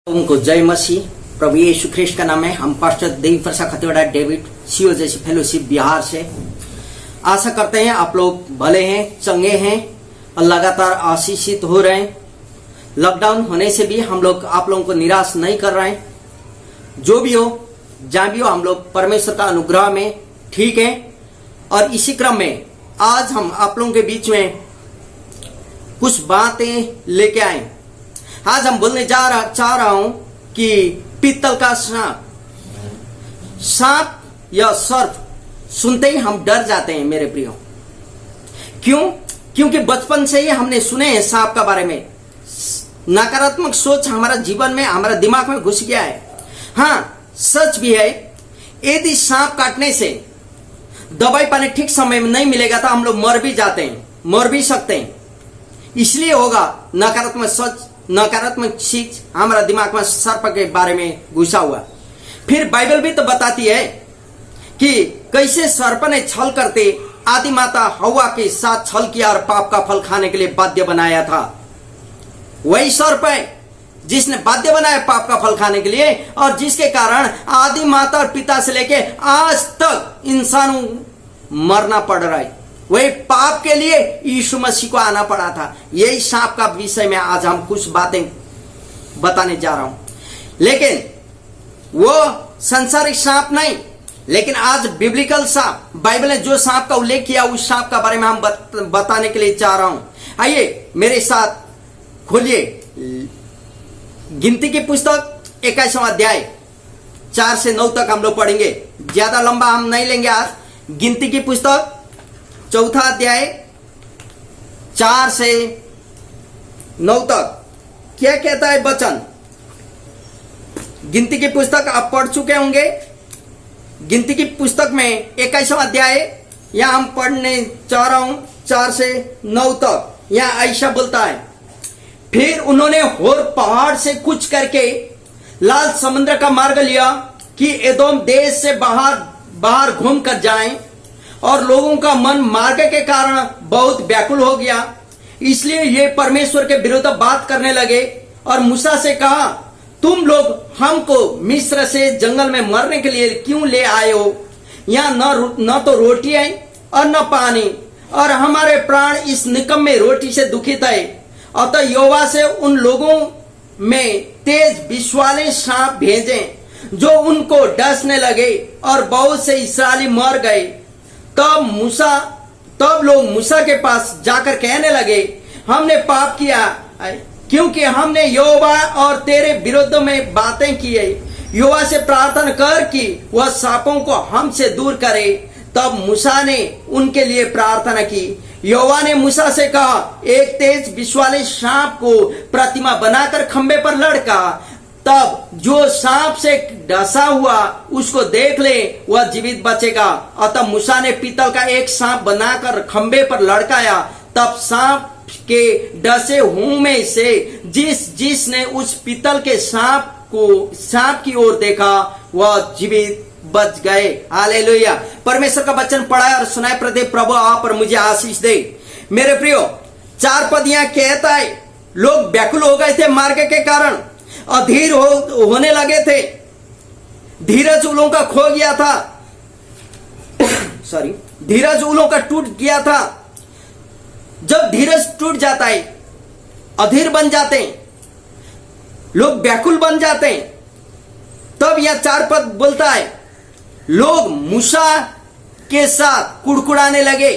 उनको जय मसीह। प्रभु यीशु ख्रिस्ट का नाम है। हम pastor Devi Prasad Khateda David CO जैसी फेलोशिप बिहार से आशा करते हैं आप लोग भले हैं, चंगे हैं और लगातार आशीषित हो रहे हैं। लॉकडाउन होने से भी हम लोग आप लोगों को निराश नहीं कर रहे हैं। जो भी हो, जहां भी हो, हम लोग परमेश्वर का अनुग्रह में ठीक है। और इसी क्रम में आज हम आप लोगों के बीच में कुछ बातें लेके आए। आज हम बोलने चाह रहा हूं कि पीतल का सांप या सर्प सुनते ही हम डर जाते हैं मेरे प्रियो। क्यों? क्योंकि बचपन से ही हमने सुने हैं सांप का बारे में। नकारात्मक सोच हमारा जीवन में, हमारा दिमाग में घुस गया है। हाँ, सच भी है, यदि सांप काटने से दवाई पानी ठीक समय में नहीं मिलेगा तो हम लोग मर भी जाते हैं, मर भी सकते हैं। इसलिए होगा नकारात्मक सोच, नकारात्मक चीज हमारा दिमाग में सर्प के बारे में घुसा हुआ। फिर बाइबल भी तो बताती है कि कैसे सर्प ने छल करते आदि माता हवा के साथ छल किया और पाप का फल खाने के लिए बाध्य बनाया था। वही सर्प है जिसने बाध्य बनाया पाप का फल खाने के लिए, और जिसके कारण आदि माता और पिता से लेके आज तक इंसानों मरना पड़ रहा है। वही पाप के लिए यीशु मसीह को आना पड़ा था। यही सांप का विषय में आज हम कुछ बातें बताने जा रहा हूं। लेकिन वो संसारिक सांप नहीं, लेकिन आज बिब्लिकल सांप, बाइबल ने जो सांप का उल्लेख किया उस सांप का बारे में हम बताने के लिए चाह रहा हूं। आइए मेरे साथ खोलिए गिनती की पुस्तक 21वां अध्याय 4 से 9 तक हम लोग पढ़ेंगे। ज्यादा लंबा हम नहीं लेंगे आज। गिनती की पुस्तक 4 अध्याय 4 से 9 तक क्या कहता है वचन। गिनती की पुस्तक आप पढ़ चुके होंगे। गिनती की पुस्तक में 21वां अध्याय यहां हम पढ़ने चाह रहा हूं 4 से 9 तक। यहां ऐसा बोलता है, फिर उन्होंने होर पहाड़ से कूच करके लाल समुद्र का मार्ग लिया कि एदोम देश से बाहर घूम कर जाएं, और लोगों का मन मार्ग के कारण बहुत व्याकुल हो गया। इसलिए ये परमेश्वर के विरुद्ध बात करने लगे और मूसा से कहा, तुम लोग हमको मिस्र से जंगल में मरने के लिए क्यों ले आए हो? यहाँ न तो रोटी है और न पानी, और हमारे प्राण इस निकम्मे रोटी से दुखित है। अतः यहोवा से उन लोगों में तेज विषवाले सांप भेजे जो उनको डसने लगे, और बहुत से इस्राएली मर गए। तब लोग मूसा के पास जाकर कहने लगे, हमने पाप किया क्योंकि हमने यहोवा और तेरे विरुद्ध में बातें की है। यहोवा से प्रार्थना कर कि वह सांपों को हमसे दूर करे। तब मूसा ने उनके लिए प्रार्थना की। यहोवा ने मूसा से कहा, एक तेज विषवाले सांप को प्रतिमा बनाकर खंबे पर लटका। तब जो सांप से डसा हुआ उसको देख ले, वह जीवित बचेगा। अतः मूसा ने पीतल का एक सांप बनाकर खंबे पर लटकाया। तब सांप के डसे हुओं में से जिसने उस पीतल के सांप की ओर देखा वह जीवित बच गए। हालेलुया। परमेश्वर का वचन पढ़ाए और सुनाए प्रभु आप और मुझे आशीष दे। मेरे प्रियो, 4 पद यहाँ कहता है, लोग व्याकुल हो गए थे मार्ग के कारण, अधीर होने लगे थे। धीरज उन लोगों का खो गया था। सॉरी, धीरज उन लोगों का टूट गया था। जब धीरज टूट जाता है, अधीर बन जाते हैं, लोग व्याकुल बन जाते हैं, तब यह 4 पद बोलता है, लोग मूसा के साथ कुड़कुड़ाने लगे।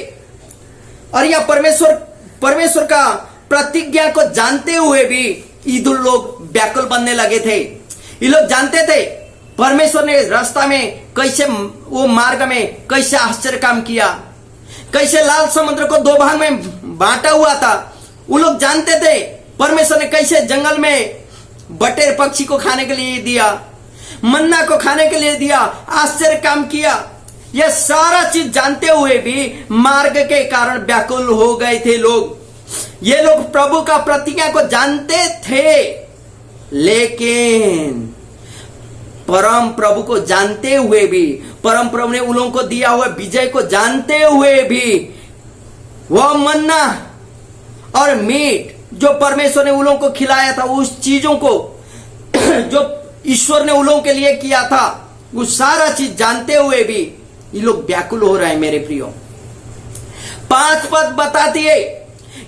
और यह परमेश्वर का प्रतिज्ञा को जानते हुए भी ईदुल लोग व्याकुल बनने लगे थे। ये लोग जानते थे परमेश्वर ने रास्ता में कैसे, वो मार्ग में कैसे आश्चर्य काम किया, कैसे लाल समुद्र को 2 भाग में बांटा हुआ था। वो लोग जानते थे परमेश्वर ने कैसे जंगल में बटेर पक्षी को खाने के लिए दिया, मन्ना को खाने के लिए दिया, आश्चर्य काम किया। यह सारा चीज जानते हुए भी मार्ग के कारण व्याकुल हो गए थे लोग। ये लोग प्रभु का प्रतिज्ञा को जानते थे, लेकिन परम प्रभु को जानते हुए भी, परम प्रभु ने उन लोगों को दिया हुआ विजय को जानते हुए भी, वह मन्ना और मीट जो परमेश्वर ने उन लोगों को खिलाया था, उस चीजों को जो ईश्वर ने उन लोगों के लिए किया था, वो सारा चीज जानते हुए भी ये लोग व्याकुल हो रहे हैं मेरे प्रियो। 5 पद बताती है,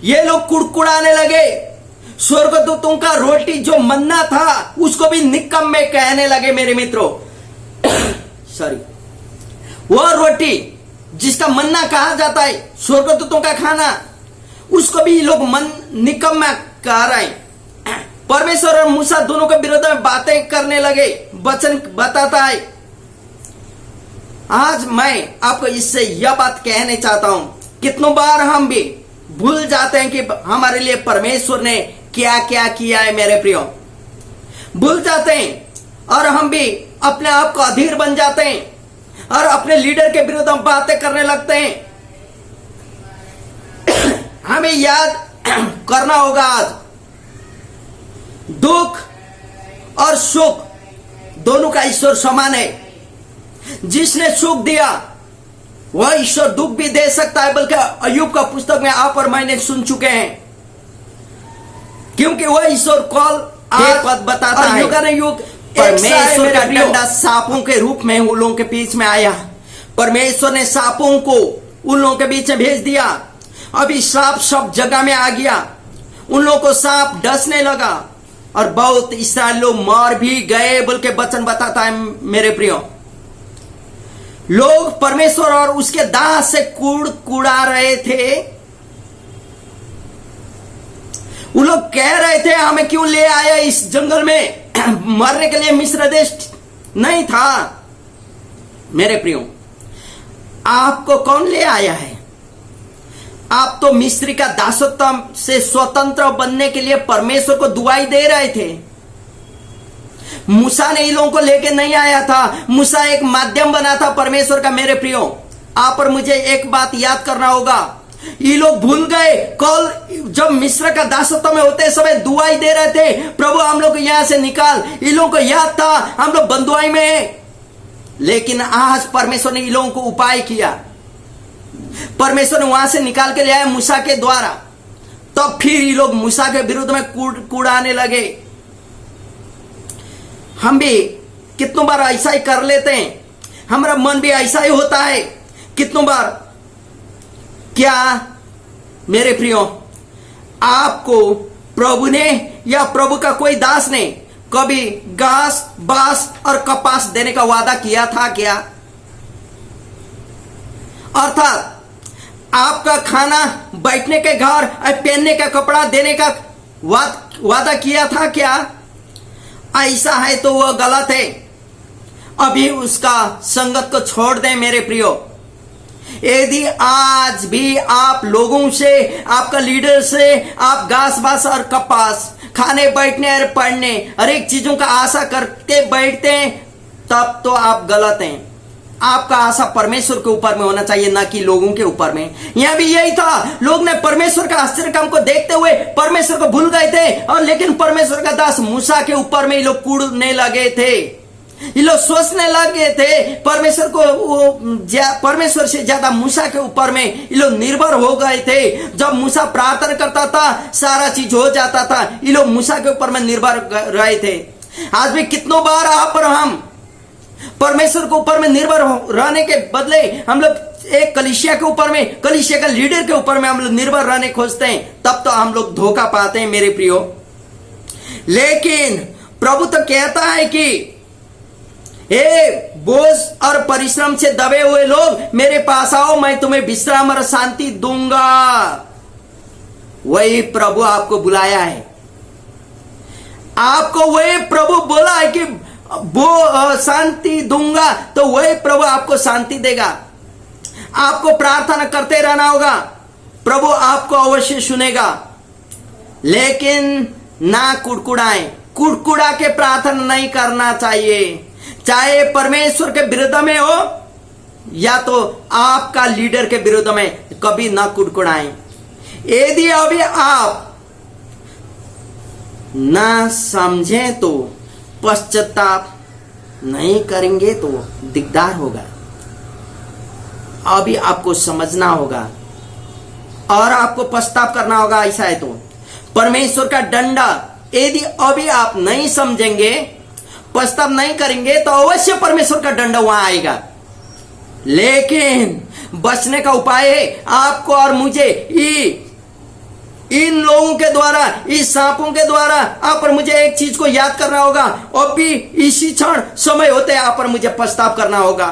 ये लोग कुड़कुड़ाने लगे, स्वर्गदूतों का रोटी जो मन्ना था उसको भी निकम्मे कहने लगे मेरे मित्रों। सॉरी, वो रोटी जिसका मन्ना कहा जाता है, स्वर्गदूतों का खाना, उसको भी लोग निकम्मा कह रहे हैं। परमेश्वर और मूसा दोनों के विरोध में बातें करने लगे। वचन बताता है, आज मैं आपको इससे यह बात कहने चाहता हूं, कितनों बार हम भी भूल जाते हैं कि हमारे लिए परमेश्वर ने क्या क्या किया है मेरे प्रियो। भूल जाते हैं और हम भी अपने आप को अधीर बन जाते हैं और अपने लीडर के विरुद्ध हम बातें करने लगते हैं। हमें याद करना होगा, आज दुख और सुख दोनों का ईश्वर समान है। जिसने सुख दिया वह ईश्वर दुख भी दे सकता है, बल्कि अय्यूब का पुस्तक में आप और मैंने सुन चुके हैं, क्योंकि वह ईश्वर कॉल पद बताता है, युग न युग परमेश्वर का डंडा सांपों के रूप में उन लोगों के बीच में आया। परमेश्वर ने सांपों को उन लोगों के बीच में भेज दिया। अभी सांप सब जगह में आ गया, उन लोगों को सांप डसने लगा और बहुत इस्राएल लोग मर भी गए, बल्कि वचन बताता है मेरे प्रियो। लोग परमेश्वर और उसके दास से कुड़ा रहे थे। वो लोग कह रहे थे, हमें क्यों ले आया इस जंगल में, मरने के लिए मिस्र देश नहीं था। मेरे प्रियो, आपको कौन ले आया है? आप तो मिस्री का दासत्व से स्वतंत्र बनने के लिए परमेश्वर को दुआई दे रहे थे। मूसा ने इन लोगों को लेके नहीं आया था, मूसा एक माध्यम बना था परमेश्वर का। मेरे प्रियो, आप और मुझे एक बात याद करना होगा, ये लोग भूल गए कल जब मिस्र का दासत्व में होते समय दुआई दे रहे थे, प्रभु हम लोग को यहां से निकाल। इन लोगों को याद था हम लोग बंदुआई में हैं, लेकिन आज परमेश्वर ने इन लोगों को उपाय किया। परमेश्वर ने वहां से निकाल के ले आया मूसा के द्वारा। तब फिर ये लोग मूसा के विरुद्ध में कुड़ाने लगे। हम भी कितनों बार ऐसा ही कर लेते हैं, हमारा मन भी ऐसा ही होता है कितनों बार। क्या मेरे प्रियो, आपको प्रभु ने या प्रभु का कोई दास ने कभी घास, बांस और कपास देने का वादा किया था क्या? अर्थात आपका खाना, बैठने के घर और पहनने का कपड़ा देने का वादा किया था क्या? ऐसा है तो वह गलत है। अभी उसका संगत को छोड़ दें मेरे प्रियो। यदि आज भी आप लोगों से, आपका लीडर से आप घास बास और कपास, खाने, बैठने और पढ़ने हर एक चीजों का आशा करके बैठते हैं, तब तो आप गलत हैं। आपका आशा परमेश्वर के ऊपर में होना चाहिए, ना कि लोगों के ऊपर में। यहां भी यही था, लोग ने परमेश्वर का आश्चर्य काम को देखते हुए परमेश्वर को भूल गए थे, और लेकिन परमेश्वर का दास मूसा के ऊपर में ये लोग कूड़ने लगे थे। ये लोग सोचने लगे थे परमेश्वर को, परमेश्वर से ज्यादा मूसा के ऊपर में ये लोग निर्भर हो गए थे। जब मूसा प्रार्थना करता था सारा चीज हो जाता था, ये लोग मूसा के ऊपर में निर्भर रहे थे। आज भी कितनों बार आप और हम परमेश्वर के ऊपर में निर्भर रहने के बदले हम लोग एक कलीसिया के ऊपर में, कलीसिया का लीडर के ऊपर में हम लोग निर्भर रहने खोजते हैं, तब तो हम लोग धोखा पाते हैं मेरे प्रियो। लेकिन प्रभु तो कहता है कि हे बोझ और परिश्रम से दबे हुए लोग मेरे पास आओ, मैं तुम्हें विश्राम और शांति दूंगा। वही प्रभु आपको बुलाया है, आपको वही प्रभु बोला है कि वो शांति दूंगा, तो वही प्रभु आपको शांति देगा। आपको प्रार्थना करते रहना होगा, प्रभु आपको अवश्य सुनेगा। लेकिन ना कुड़कुड़ाएं, कुड़कुड़ा के प्रार्थना नहीं करना चाहिए, चाहे परमेश्वर के विरुद्ध में हो या तो आपका लीडर के विरुद्ध में, कभी ना कुड़कुड़ाएं। यदि अभी आप ना समझें तो, पश्चाताप नहीं करेंगे तो दिकदार होगा। अभी आपको समझना होगा और आपको पश्चाताप करना होगा। ऐसा है तो परमेश्वर का डंडा यदि अभी आप नहीं समझेंगे, पश्चाताप नहीं करेंगे, तो अवश्य परमेश्वर का दंड वहां आएगा। लेकिन बचने का उपाय है आपको और मुझे इन लोगों के द्वारा, इस सांपों के द्वारा आप और मुझे एक चीज को याद करना होगा। और भी इसी क्षण समय होते आप और मुझे पश्चाताप करना होगा,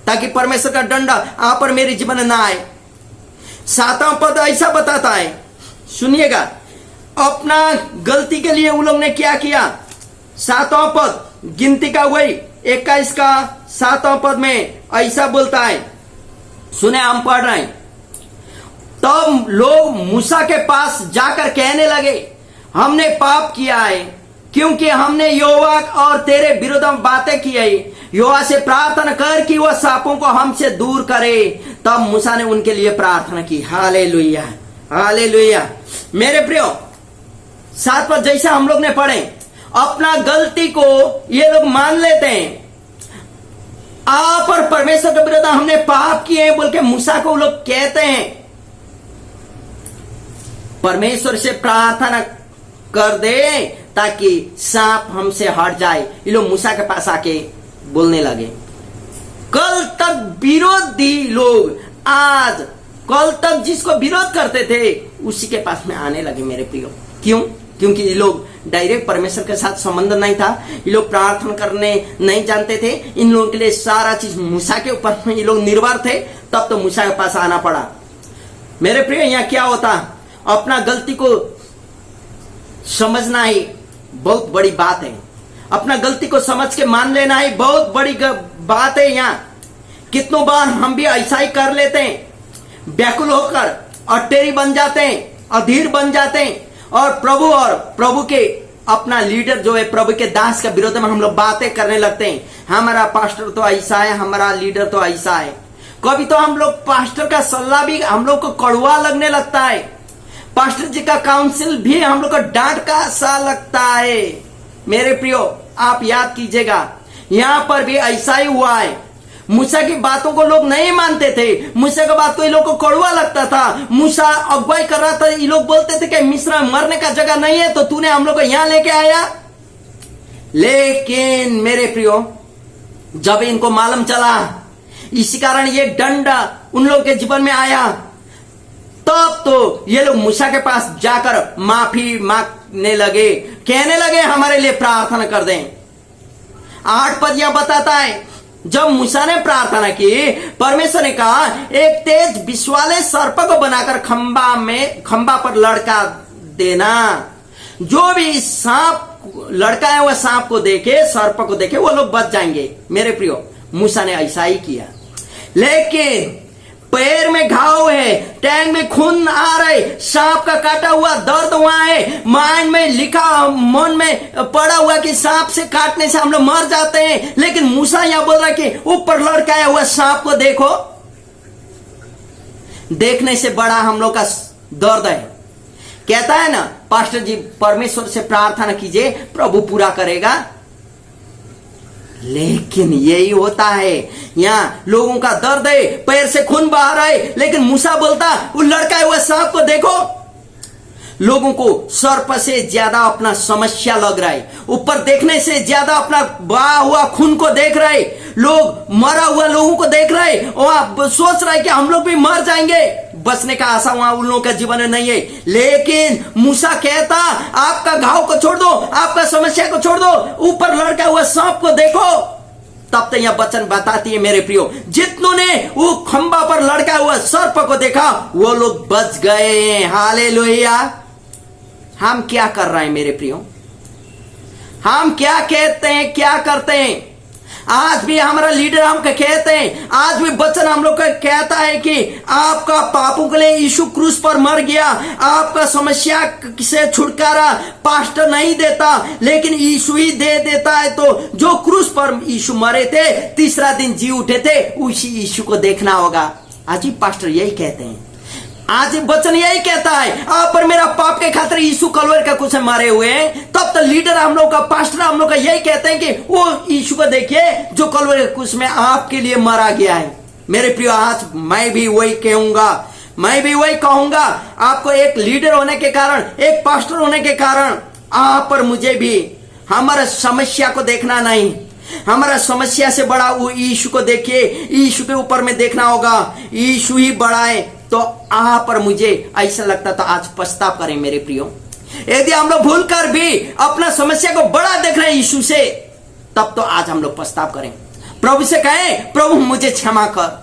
ताकि परमेश्वर का दंड आप और मेरे जीवन में ना आए। 7वां पद ऐसा बताता है, सुनिएगा, अपना गलती के लिए उन लोग ने क्या किया। 7वां पद गिनती का वही 21 का 7वां पद में ऐसा बोलता है, सुने, हम पढ़ रहे हैं। तब लोग मूसा के पास जाकर कहने लगे, हमने पाप किया है, क्योंकि हमने यहोवा और तेरे विरुद्ध बातें की है। यहोवा से प्रार्थना कर कि वह सांपों को हमसे दूर करे। तब मूसा ने उनके लिए प्रार्थना की। Hallelujah, hallelujah. मेरे प्रियो, 7 पद जैसा हम लोग ने पढ़े, अपना गलती को ये लोग मान लेते हैं। आप और परमेश्वर के विरुद्ध हमने पाप किए हैं बोल के मूसा को लोग कहते हैं। परमेश्वर से प्रार्थना कर दे ताकि सांप हमसे हट जाए। ये लोग मूसा के पास आके बोलने लगे। कल तक विरोधी लोग आज, कल तक जिसको विरोध करते थे उसी के पास में आने लगे। मेरे प्रियो, क्यों? क्योंकि ये लोग डायरेक्ट परमेश्वर के साथ संबंध नहीं था। ये लोग प्रार्थना करने नहीं जानते थे। इन लोगों के लिए सारा चीज मूसा के ऊपर में ये लोग निर्भर थे। तब तो मूसा के पास आना पड़ा। मेरे प्रिय, यहाँ क्या होता, अपना गलती को समझना ही बहुत बड़ी बात है। अपना गलती को समझ के मान लेना ही बहुत बड़ी बात है। यहाँ कितनों बार हम भी ऐसा ही कर लेते हैं, व्याकुल होकर अटेरी बन जाते हैं, अधीर बन जाते हैं, और प्रभु के अपना लीडर जो है, प्रभु के दास के विरोध में हम लोग बातें करने लगते हैं। हमारा पास्टर तो ऐसा है, हमारा लीडर तो ऐसा है। कभी तो हम लोग पास्टर का सलाह भी हम लोग को कड़वा लगने लगता है। पास्टर जी का काउंसिल भी हम लोग को डांट का सा लगता है। मेरे प्रियो, आप याद कीजिएगा, यहां पर भी ऐसा ही हुआ है। मूसा की बातों को लोग नहीं मानते थे। मूसा की बात को ये लोग को कड़वा लगता था। मूसा अगुवाई कर रहा था। ये लोग बोलते थे कि मिस्र में मरने का जगह नहीं है, तो तूने हम लोग को यहां लेके आया। लेकिन मेरे प्रियो, जब इनको मालूम चला, इसी कारण ये दंड उन लोग के जीवन में आया, तब तो ये लोग मूसा के पास जाकर माफी मांगने लगे, कहने लगे हमारे लिए प्रार्थना कर दें। 8 पद यह बताता है, जब मूसा ने प्रार्थना की, परमेश्वर ने कहा, एक तेज विश्वाले सर्प को बनाकर खंबा पर लड़का देना। जो भी सांप लड़का है वह सांप को देखे, सर्प को देखे, वो लोग बच जाएंगे। मेरे प्रियो, मूसा ने ऐसा ही किया। लेकिन पैर में घाव है, टैंक में खून आ रहे, सांप का काटा हुआ दर्द वहां है, माइंड में लिखा, मन में पड़ा हुआ कि सांप से काटने से हम लोग मर जाते हैं। लेकिन मूसा यहां बोल रहा कि ऊपर लड़काया हुआ सांप को देखो, देखने से बड़ा हम लोग का दर्द है। कहता है ना पास्टर जी, परमेश्वर से प्रार्थना कीजिए, प्रभु पूरा करेगा। लेकिन यही होता है, यहाँ लोगों का दर्द है, पैर से खून बहा रहा है, लेकिन मूसा बोलता वो लड़का है, वह सांप को देखो। लोगों को सर्प से ज्यादा अपना समस्या लग रहा है, ऊपर देखने से ज्यादा अपना बहा हुआ खून को देख रहे, लोग मरा हुआ लोगों को देख रहे, और सोच रहा है कि हम लोग भी मर जाएंगे। बचने का आशा वहां उन लोगों का जीवन में नहीं है। लेकिन मूसा कहता, आपका घाव को छोड़ दो, आपका समस्या को छोड़ दो, ऊपर लड़का हुआ सांप को देखो। तब तो यह वचन बताती है मेरे प्रियो, जितनों ने वो खंबा पर लड़का हुआ सर्प को देखा वो लोग बच गए। हालेलुया। हम क्या कर रहे हैं मेरे प्रियो? हम क्या कहते हैं, क्या करते हैं? आज भी हमारा लीडर हमको कहते हैं, आज भी वचन हम लोग का कहता है कि आपका पापों के लिए यीशु क्रूस पर मर गया, आपका समस्या से छुटकारा पास्टर नहीं देता, लेकिन यीशु ही दे देता है। तो जो क्रूस पर यीशु मरे थे, तीसरा दिन जी उठे थे, उसी यीशु को देखना होगा। आज भी पास्टर यही कहते हैं, आज वचन यही कहता है, आप पर मेरा पाप के खातिर यीशु कलवरी का कुछ मारे हुए हैं। तब तो लीडर हम लोग का, पास्टर हम लोग का यही कहते हैं कि वो यीशु को देखिए जो कलवरी के कुछ में आपके लिए मारा गया है। मेरे प्रियो, आज मैं भी वही कहूंगा, मैं भी वही कहूंगा। आपको एक लीडर होने के कारण, एक पास्टर होने के कारण आप पर मुझे भी हमारा समस्या को देखना नहीं, हमारा समस्या से बड़ा वो यीशु को देखिए, यीशु के ऊपर में देखना होगा। यीशु ही बड़ा है। तो आप पर मुझे ऐसा लगता तो आज पछताव करें मेरे प्रियो। यदि हम लोग भूल कर भी अपना समस्या को बड़ा देख रहे हैं यीशु से, तब तो आज हम लोग पछताव करें। प्रभु से कहें, प्रभु मुझे क्षमा कर,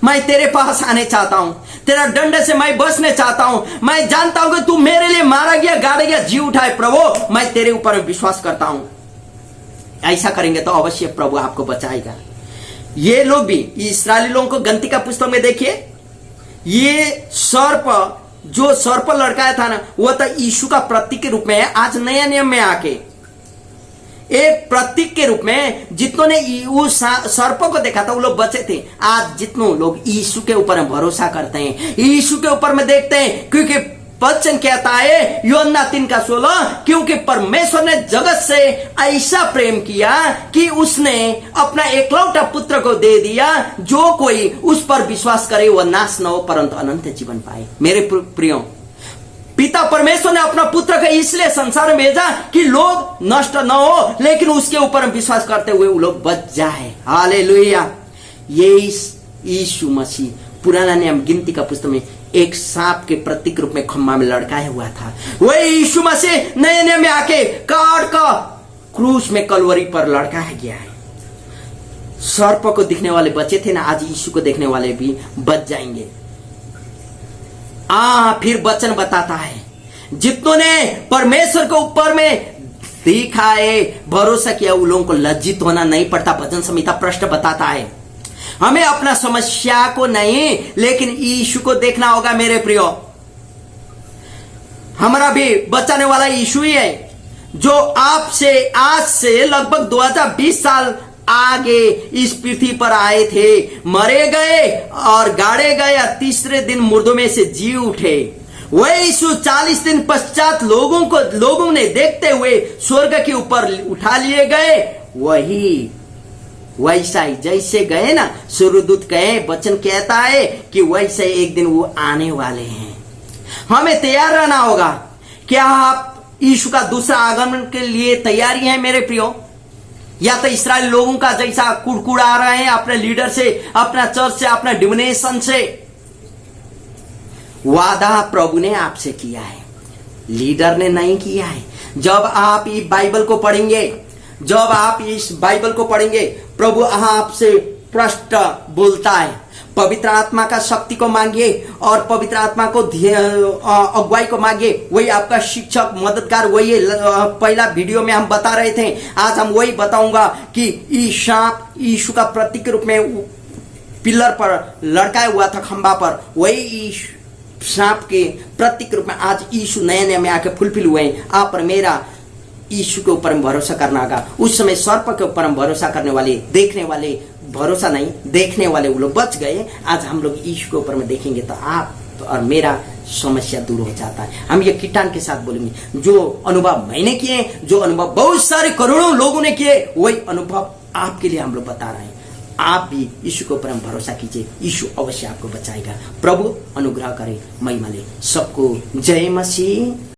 मैं तेरे पास आने चाहता हूं, तेरा दंड से मैं बचने चाहता हूं। मैं जानता हूं कि तू मेरे लिए मारा गया, गाड़ा गया, जी उठाए। प्रभु मैं तेरे ऊपर विश्वास करता हूं। ऐसा करेंगे तो अवश्य प्रभु आपको बचाएगा। ये लोग भी, इस्राएली लोगों को गंती का पुस्तक में देखिए, ये सर्प, जो सर्प लड़काया था ना, वो तो यीशु का प्रतीक के रूप में है। आज नया नियम में आके एक प्रतीक के रूप में जितनों ने उस सर्प को देखा था वो लोग बचे थे। आज जितनों लोग यीशु के ऊपर भरोसा करते हैं, यीशु के ऊपर में देखते हैं, क्योंकि वचन कहता है यूहन्ना 3:16, क्योंकि परमेश्वर ने जगत से ऐसा प्रेम किया कि उसने अपना एकलौता पुत्र को दे दिया, जो कोई उस पर विश्वास करे वह नाश न हो परंतु अनंत जीवन पाए। मेरे प्रियो, पिता परमेश्वर ने अपना पुत्र को इसलिए संसार में भेजा कि लोग नष्ट न हो, लेकिन उसके ऊपर विश्वास करते हुए वो लोग बच जाए। हालेलुया। ये यीशु मसीह पुराना नियम गिनती का पुस्तक में एक सांप के प्रतीक रूप में खम्भा में लटकाया हुआ था। वही यीशु मसीह नए नियम में आके काट का क्रूस में कलवरी पर लटकाया गया है। सर्प को दिखने वाले बचे थे ना, आज यीशु को देखने वाले भी बच जाएंगे। फिर वचन बताता है, जितनों ने परमेश्वर के ऊपर में देखा है, भरोसा किया, उन लोगों को लज्जित होना नहीं पड़ता। भजन संहिता पृष्ठ बताता है हमें अपना समस्या को नहीं, लेकिन यीशु को देखना होगा। मेरे प्रियो, हमारा भी बचाने वाला यीशु ही है, जो आपसे आज से लगभग 2020 साल आगे इस पृथ्वी पर आए थे, मरे गए और गाड़े गए और तीसरे दिन मुर्दों में से जी उठे। वही यीशु 40 दिन पश्चात लोगों ने देखते हुए स्वर्ग के ऊपर उठा लिए गए। वही वैसा ही जैसे गए ना, स्वर्गदूत कहे, वचन कहता है कि वैसे एक दिन वो आने वाले हैं। हमें तैयार रहना होगा। क्या आप यीशु का दूसरा आगमन के लिए तैयारी है मेरे प्रियो? या तो इस्राएल लोगों का जैसा कुड़कुड़ा रहे हैं अपने लीडर से, अपना चर्च से, अपना डिनोमिनेशन से? वादा प्रभु ने आपसे किया है, लीडर ने नहीं किया है। जब आप इस बाइबल को पढ़ेंगे, जब आप इस बाइबल को पढ़ेंगे, प्रभु आपसे प्रश्न बोलता है। पवित्र आत्मा का शक्ति को मांगिए और पवित्र आत्मा को अगुवाई को मांगिए। वही आपका शिक्षक, मददगार वही है। पहला वीडियो में हम बता रहे थे, आज हम वही बताऊंगा कि यीशु का प्रतीक रूप में पिलर पर लटकाया हुआ था, खंबा पर, वही सांप के प्रतीक रूप में आज यीशु नए नए में आके फुलफिल हुए हैं। आप और मेरा यीशु के ऊपर भरोसा करना होगा। उस समय सर्प के ऊपर हम भरोसा करने वाले, देखने वाले, भरोसा नहीं देखने वाले वो लोग बच गए। आज हम लोग यीशु के ऊपर में देखेंगे तो आप और मेरा समस्या दूर हो जाता है। हम ये कीटान के साथ बोलेंगे, जो अनुभव मैंने किए, जो अनुभव बहुत सारे करोड़ों लोगों ने किए, वही अनुभव आपके लिए हम लोग बता रहे हैं। आप भी यीशु के ऊपर हम भरोसा कीजिए, यीशु अवश्य आपको बचाएगा। प्रभु अनुग्रह करे, महिमा ले। सबको जय मसीह।